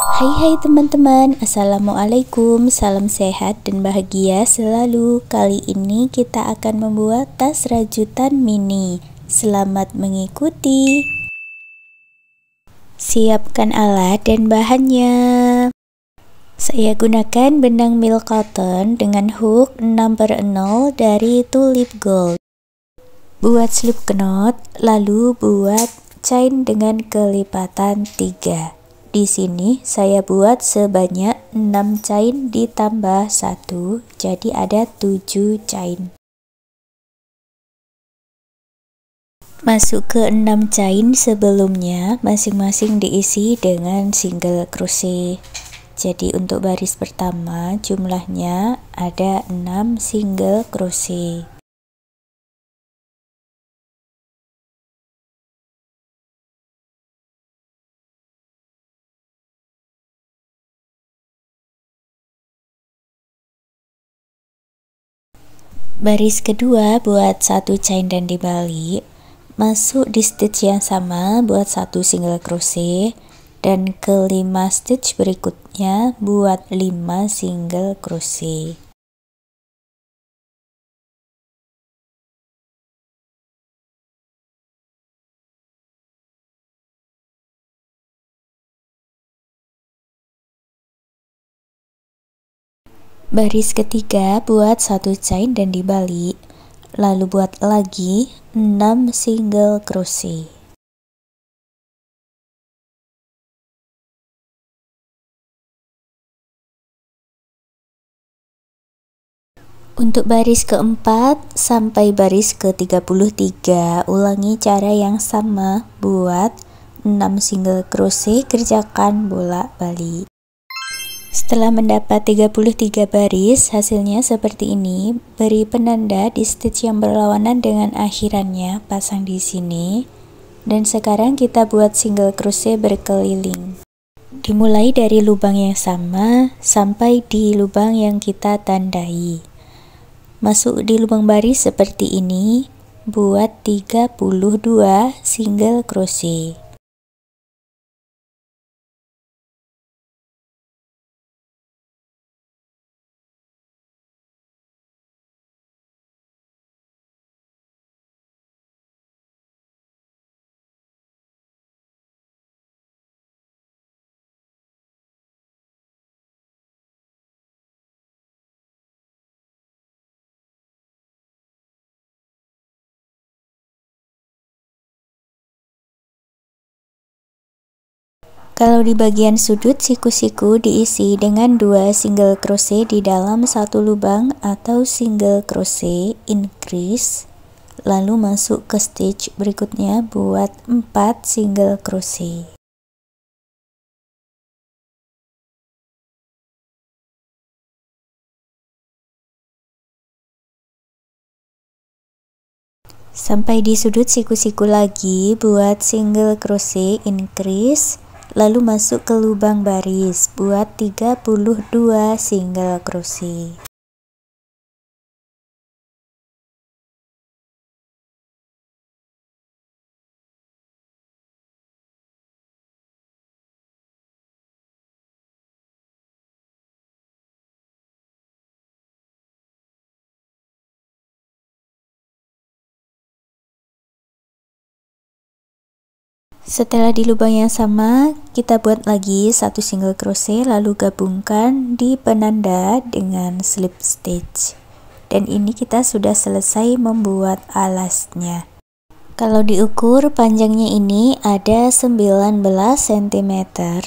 Hai teman-teman, Assalamualaikum, salam sehat dan bahagia selalu. Kali ini kita akan membuat tas rajutan mini. Selamat mengikuti. Siapkan alat dan bahannya. Saya gunakan benang milk cotton dengan hook 6/0 dari Tulip Gold. Buat slip knot, lalu buat chain dengan kelipatan 3. Di sini saya buat sebanyak 6 chain ditambah 1, jadi ada 7 chain. Masuk ke 6 chain sebelumnya, masing-masing diisi dengan single crochet. Jadi untuk baris pertama jumlahnya ada 6 single crochet. Baris kedua buat 1 chain dan dibalik, masuk di stitch yang sama buat 1 single crochet, dan ke 5 stitch berikutnya buat 5 single crochet. Baris ketiga buat 1 chain dan dibalik, lalu buat lagi 6 single crochet. Untuk baris keempat sampai baris ke-33, ulangi cara yang sama, buat 6 single crochet, kerjakan bolak-balik. Setelah mendapat 33 baris, hasilnya seperti ini. Beri penanda di stitch yang berlawanan dengan akhirannya, pasang di sini. Dan sekarang kita buat single crochet berkeliling. Dimulai dari lubang yang sama sampai di lubang yang kita tandai. Masuk di lubang baris seperti ini, buat 32 single crochet. Kalau di bagian sudut siku-siku diisi dengan 2 single crochet di dalam satu lubang atau single crochet increase, lalu masuk ke stitch berikutnya buat 4 single crochet. Sampai di sudut siku-siku lagi, buat single crochet increase, lalu masuk ke lubang baris, buat 32 single crochet. Setelah di lubang yang sama, kita buat lagi 1 single crochet, lalu gabungkan di penanda dengan slip stitch. Dan ini kita sudah selesai membuat alasnya. Kalau diukur, panjangnya ini ada 19 cm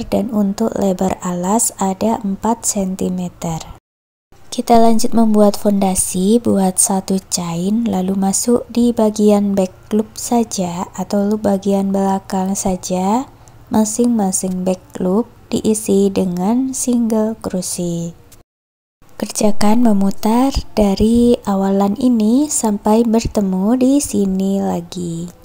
dan untuk lebar alas ada 4 cm. Kita lanjut membuat fondasi, buat 1 chain, lalu masuk di bagian back loop saja atau loop bagian belakang saja. Masing-masing back loop diisi dengan single crochet. Kerjakan memutar dari awalan ini sampai bertemu di sini lagi.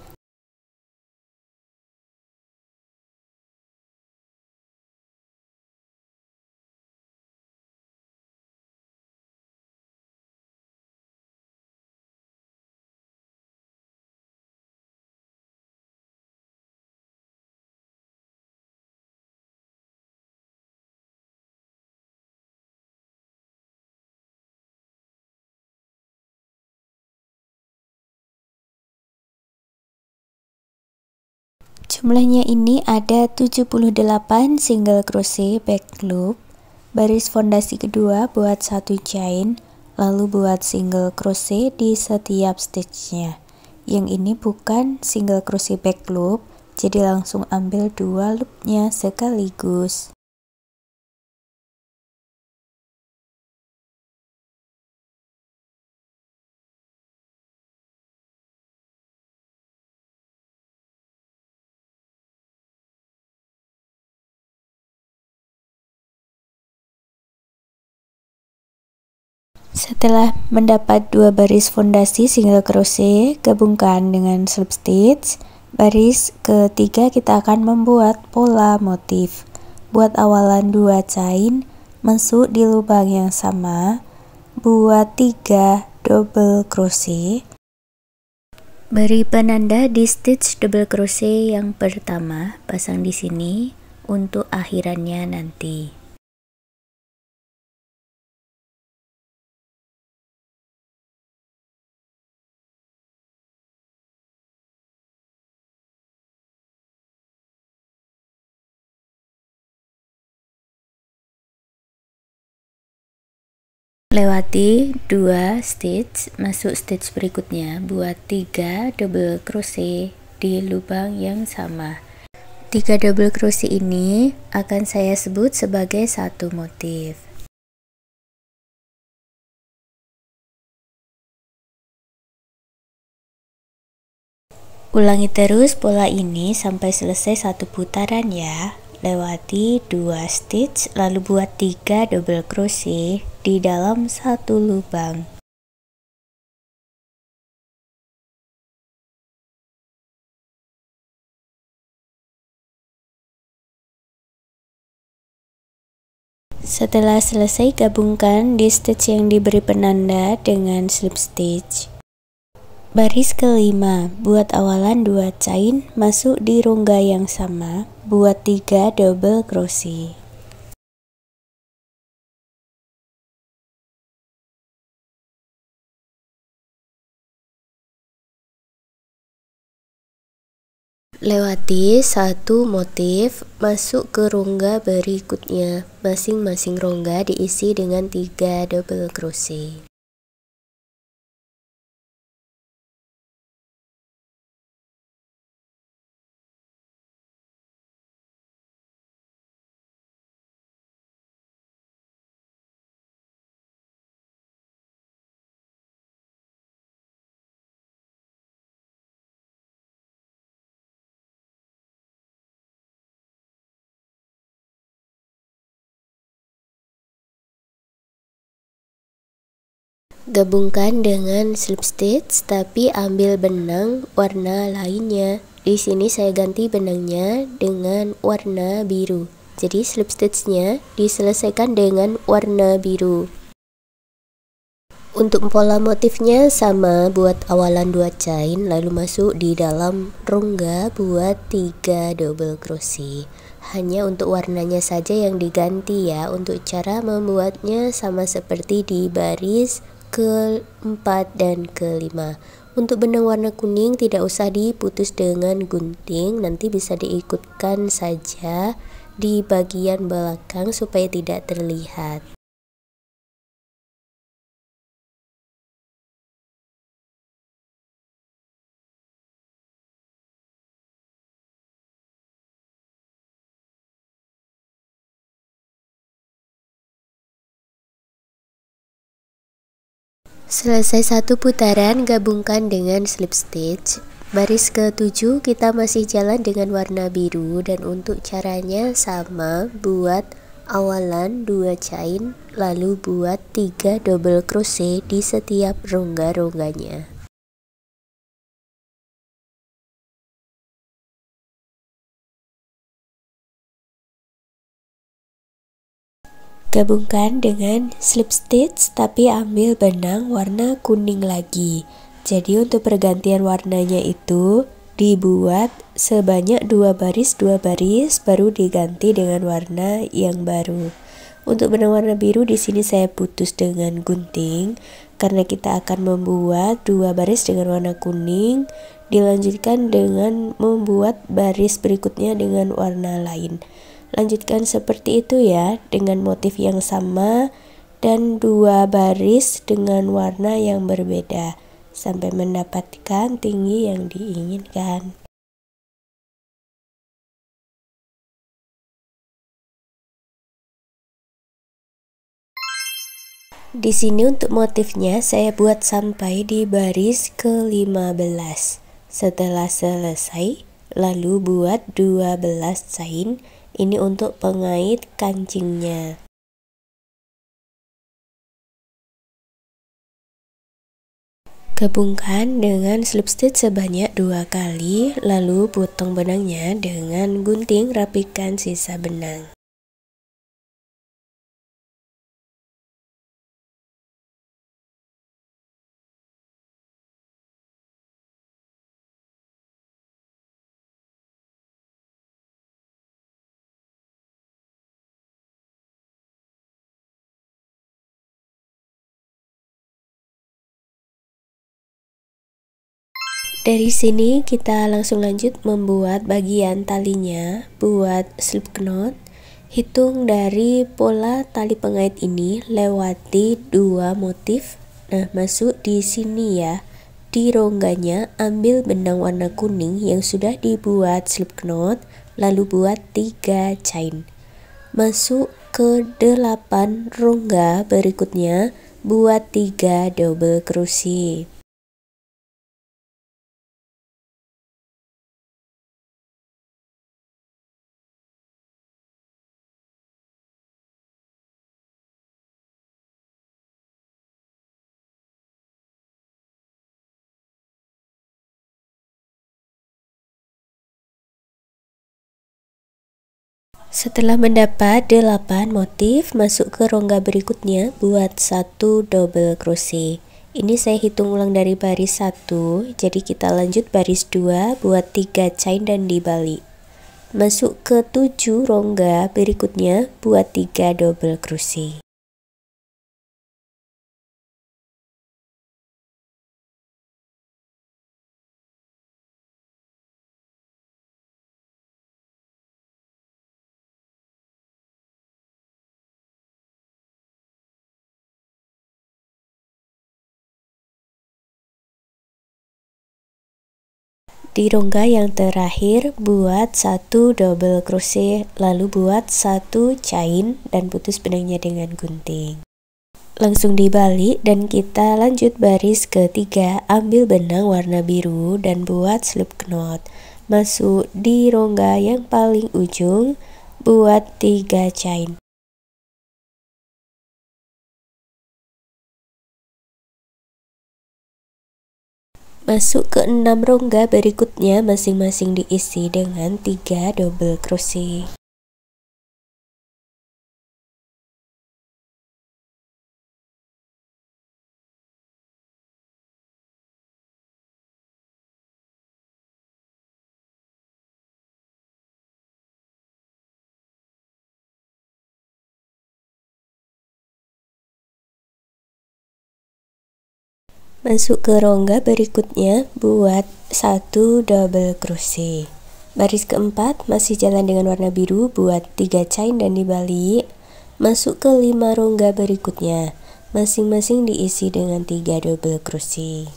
Jumlahnya ini ada 78 single crochet back loop. Baris fondasi kedua buat 1 chain, lalu buat single crochet di setiap stitchnya. Yang ini bukan single crochet back loop, jadi langsung ambil 2 loopnya sekaligus. Setelah mendapat 2 baris fondasi single crochet, gabungkan dengan slip stitch. Baris ketiga kita akan membuat pola motif. Buat awalan 2 chain, masuk di lubang yang sama, buat 3 double crochet. Beri penanda di stitch double crochet yang pertama, pasang di sini untuk akhirannya nanti. Lewati 2 stitch, masuk stitch berikutnya, buat 3 double crochet di lubang yang sama. 3 double crochet ini akan saya sebut sebagai satu motif. Ulangi terus pola ini sampai selesai satu putaran ya. Lewati 2 stitch, lalu buat 3 double crochet di dalam satu lubang. Setelah selesai, gabungkan di stitch yang diberi penanda dengan slip stitch. Baris kelima, buat awalan 2 chain, masuk di rongga yang sama, buat 3 double crochet. Lewati satu motif, masuk ke rongga berikutnya. Masing-masing rongga diisi dengan 3 double crochet. Gabungkan dengan slip stitch, tapi ambil benang warna lainnya. Di sini saya ganti benangnya dengan warna biru. Jadi slip stitchnya diselesaikan dengan warna biru. Untuk pola motifnya sama, buat awalan 2 chain, lalu masuk di dalam rongga buat 3 double crochet. Hanya untuk warnanya saja yang diganti ya. Untuk cara membuatnya sama seperti di baris keempat dan kelima. Untuk benang warna kuning tidak usah diputus dengan gunting, nanti bisa diikutkan saja di bagian belakang supaya tidak terlihat. Selesai satu putaran, gabungkan dengan slip stitch. Baris ke-7 kita masih jalan dengan warna biru, dan untuk caranya sama, buat awalan 2 chain, lalu buat 3 double crochet di setiap rongga-rongganya. Gabungkan dengan slip stitch, tapi ambil benang warna kuning lagi. Jadi untuk pergantian warnanya itu dibuat sebanyak 2 baris baru diganti dengan warna yang baru. Untuk benang warna biru di sini saya putus dengan gunting. karena kita akan membuat 2 baris dengan warna kuning, dilanjutkan dengan membuat baris berikutnya dengan warna lain. Lanjutkan seperti itu ya, dengan motif yang sama dan 2 baris dengan warna yang berbeda sampai mendapatkan tinggi yang diinginkan. Di sini untuk motifnya saya buat sampai di baris ke-15. Setelah selesai, lalu buat 12 chain. Ini untuk pengait kancingnya. Gabungkan dengan slip stitch sebanyak 2 kali, lalu potong benangnya dengan gunting, rapikan sisa benang. Dari sini kita langsung lanjut membuat bagian talinya. Buat slip knot, hitung dari pola tali pengait ini, lewati 2 motif. Nah, masuk di sini ya. Di rongganya ambil benang warna kuning yang sudah dibuat slip knot, lalu buat 3 chain. Masuk ke 8 rongga berikutnya, buat 3 double crochet. Setelah mendapat 8 motif, masuk ke rongga berikutnya, buat 1 double crochet. Ini saya hitung ulang dari baris 1, jadi kita lanjut baris 2, buat 3 chain dan dibalik. Masuk ke 7 rongga berikutnya, buat 3 double crochet. Di rongga yang terakhir buat 1 double crochet, lalu buat 1 chain dan putus benangnya dengan gunting. Langsung dibalik dan kita lanjut baris ketiga, ambil benang warna biru dan buat slip knot. Masuk di rongga yang paling ujung, buat 3 chain. Masuk ke 6 rongga berikutnya, masing-masing diisi dengan 3 double crochet. Masuk ke rongga berikutnya, buat 1 double crochet. Baris keempat masih jalan dengan warna biru, buat 3 chain dan dibalik. Masuk ke 5 rongga berikutnya, masing-masing diisi dengan 3 double crochet.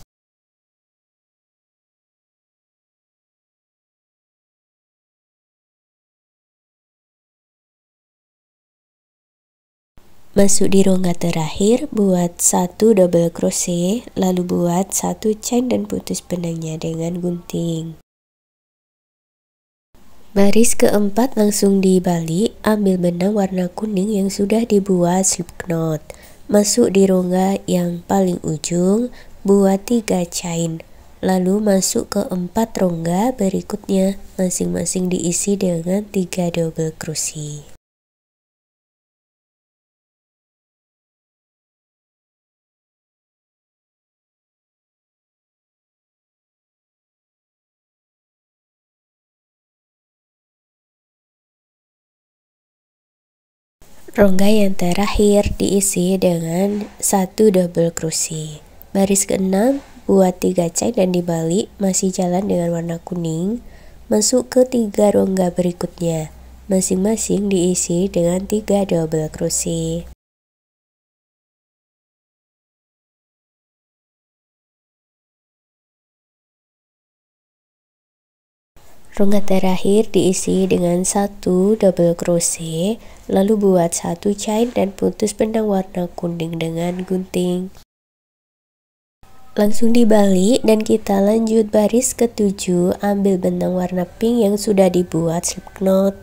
Masuk di rongga terakhir, buat 1 double crochet, lalu buat 1 chain dan putus benangnya dengan gunting. Baris keempat langsung dibalik, ambil benang warna kuning yang sudah dibuat slip knot. Masuk di rongga yang paling ujung, buat 3 chain. Lalu masuk ke 4 rongga berikutnya, masing-masing diisi dengan 3 double crochet. Rongga yang terakhir diisi dengan 1 double crochet. Baris ke-6 buat 3 chain dan dibalik, masih jalan dengan warna kuning, masuk ke 3 rongga berikutnya, masing-masing diisi dengan 3 double crochet. Rongga terakhir diisi dengan 1 double crochet, lalu buat 1 chain dan putus benang warna kuning dengan gunting. Langsung dibalik dan kita lanjut baris ke-7, ambil benang warna pink yang sudah dibuat slip knot.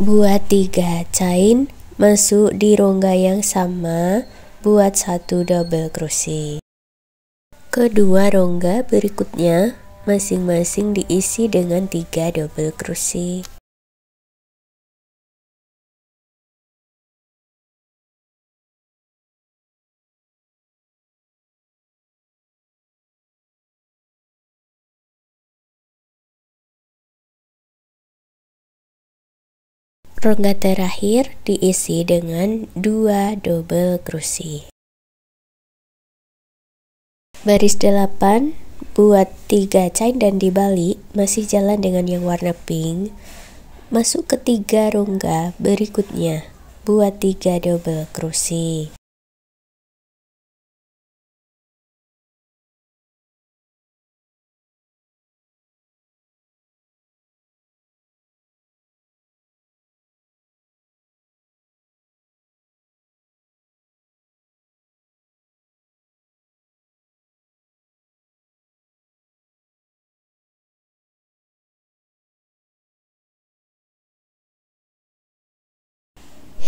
Buat 3 chain, masuk di rongga yang sama, buat 1 double crochet. Kedua rongga berikutnya masing-masing diisi dengan 3 double crochet. Rongga terakhir diisi dengan 2 double crochet. Baris 8 buat 3 chain dan dibalik, masih jalan dengan yang warna pink, masuk ke 3 rongga berikutnya, buat 3 double crochet.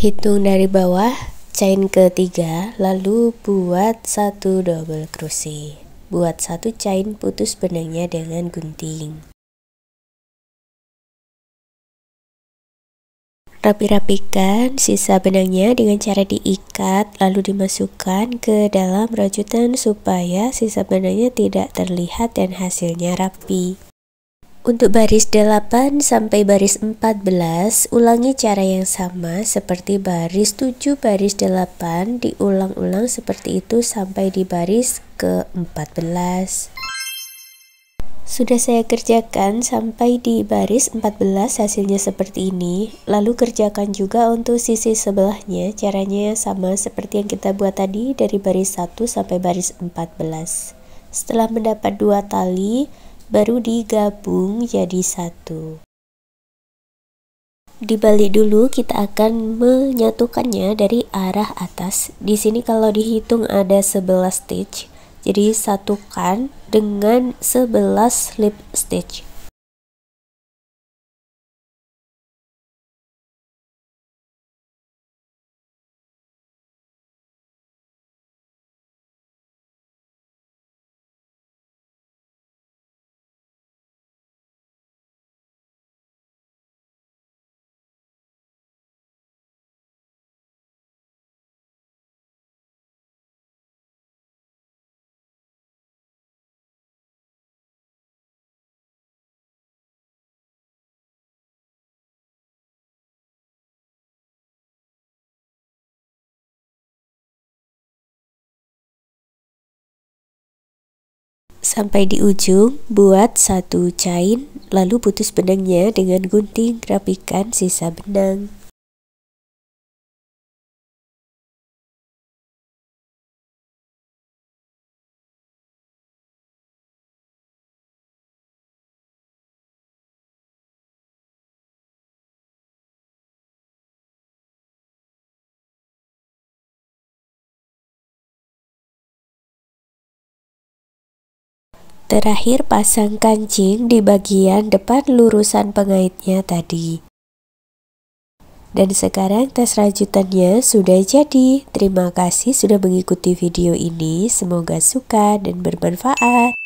Hitung dari bawah, chain ketiga, lalu buat 1 double crochet. Buat 1 chain, putus benangnya dengan gunting. Rapi-rapikan sisa benangnya dengan cara diikat, lalu dimasukkan ke dalam rajutan supaya sisa benangnya tidak terlihat dan hasilnya rapi. Untuk baris 8 sampai baris 14, ulangi cara yang sama seperti baris 7 baris 8, diulang-ulang seperti itu sampai di baris ke-14. Sudah saya kerjakan sampai di baris 14, hasilnya seperti ini. Lalu kerjakan juga untuk sisi sebelahnya, caranya sama seperti yang kita buat tadi dari baris 1 sampai baris 14. Setelah mendapat 2 tali, baru digabung jadi 1. Dibalik dulu, kita akan menyatukannya dari arah atas. Di sini kalau dihitung ada 11 stitch, jadi satukan dengan 11 slip stitch. Sampai di ujung, buat 1 chain, lalu putus benangnya dengan gunting, rapikan sisa benang. Terakhir, pasang kancing di bagian depan lurusan pengaitnya tadi. Dan sekarang tas rajutannya sudah jadi. Terima kasih sudah mengikuti video ini, semoga suka dan bermanfaat.